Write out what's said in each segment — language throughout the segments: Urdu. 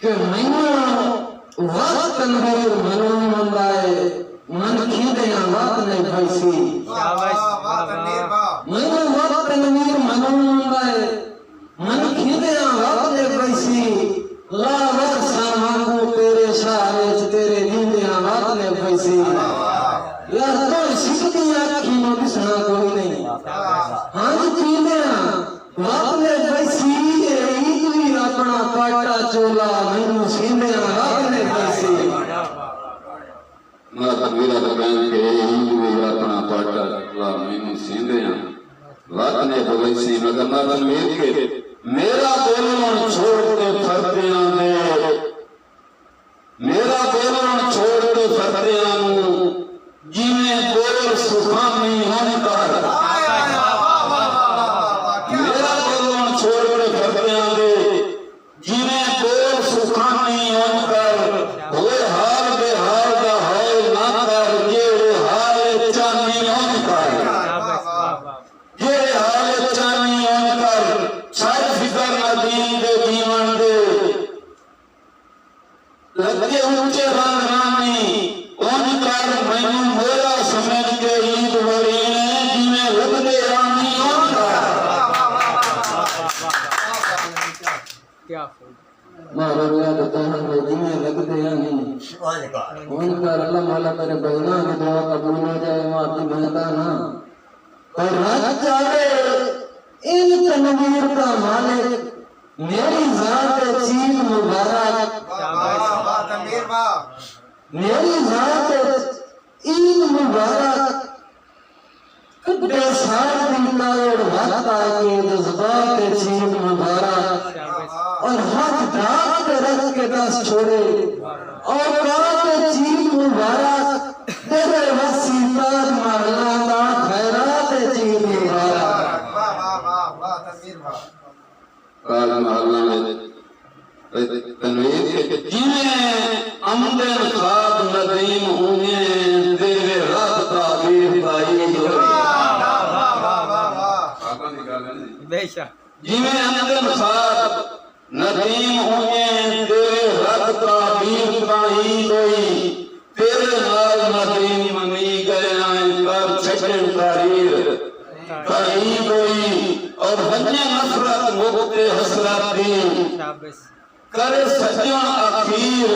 کہ مینوں وقت تنویر منوں مندائے من کھیدیاں وقت نہیں بھائیسی مینوں وقت تنویر منوں مندائے من کھیدیاں وقت نہیں بھائیسی لا وقت سامانگو تیرے شاہرے تیرے نیندیاں وقت نہیں بھائیسی یار تو سکتی آکھی نو بسنا کوئی نہیں ہاں جی کھیدیاں وقت نہیں بھائیسی ایدوی اپنا پاٹا چولا مینوں سیندیاں وقت نہیں بھائیسی میں تنویرہ لگائیں کہ ہندوی اپنا پاٹا چولا مینوں سیندیاں وقت نہیں بھائیسی مگر میں تنویر کے میرا بولن چھوڑ کے پھردیاں نے میرا بولن چھوڑ کے پھردیاں نو جیویں بول سخامی ہن کر میرا بولن چھوڑ کے پھردیاں دے جیویں بول سخامی ہن کر ہوئے حال بے حال دا حال نہ کر جیڑے حال چانی ہن کر جیڑے حال چانی ہن کر چھڑ فکر ندیم دے دیوان دے لگے اونچے رنگ رانی ان کر مینوں مولا سمجھ کے عید ورینے جیویں لگدے رانی ان کر مارا رویا دتاہن میں جیویں لگدے رانی ان کر اللہ مولا میرے بہنا کی دعا قبول ہو جائے ماتی بہتا نا اور رات جاوے ان تنویر کا مالک میری ذات چیز مبارک میری ذات عید مبارک کبھے سار دنتا اور وقت آگے جذبات چیز مبارک اور ہاتھ ڈاک رکھ کے دس چھوڑے اور کہا چیز مبارک تیرے وسیلات محلہ دا خیرات چیز مبارک قال محلہ میں تنویر کے جیویں امدن خواب ندیم ہوئے تیرے رب تعبیر بائی جیویں امدن خواب ندیم ہوئے تیرے رب تعبیر بائی دوئی تیرے نال ندیم منی گئے آئیں کر چھکن تاریر بائی دوئی اور بنی نفرت مبت حسرت دی کرے سجن اخیر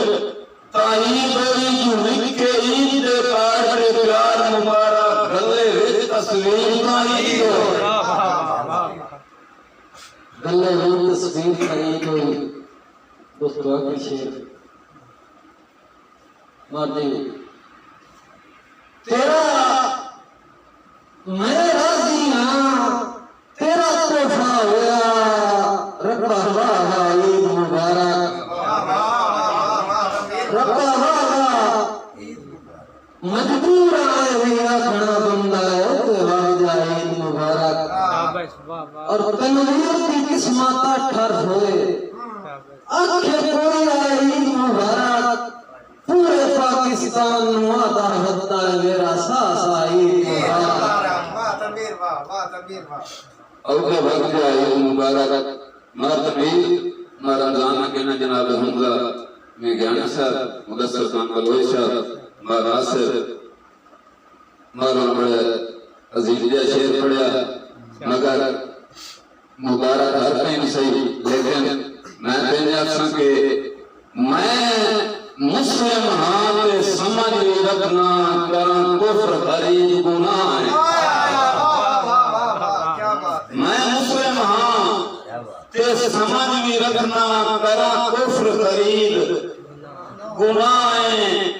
تاہی دوئی جو لکھے عید دے پاڑے پیار مبارک گلے وچ تصویر تاہی دوئی گلے وچ تصویر تاہی دوئی دوستو آگے شیر ماتے تیرا میں راضی ہاں تیرا تحفہ ہوا ربا واہ عید مبارک ربا واہ مجبور آئے ہویا کھڑا بندہ ہے تیوار عید مبارک اور تنویر کی قسماتا ٹھر ہوئے آنکھیں کوئی آئے عید مبارک پورے پاکستان نوادہ حدہ میرا ساسا عید مبارک اوکے بھگ جائے عید مبارک مارتبیر مارا جانا کہنا جناب حمزہ میں گیانا صاحب مدسر خان ملوئی صاحب مارا آصر مارا بڑے عزیز جا شیر پڑیا مگر مبارک ہر کہیں صحیح لیکن میں کہنے آسان کہ میں مسلم ہاں سمجھ رکھنا کرن کفر غریب گناہ ہے میں مسلم ہاں تے سمجھ بھی رکھنا کرن کفر غریب گناہ ہے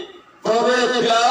پوے پیار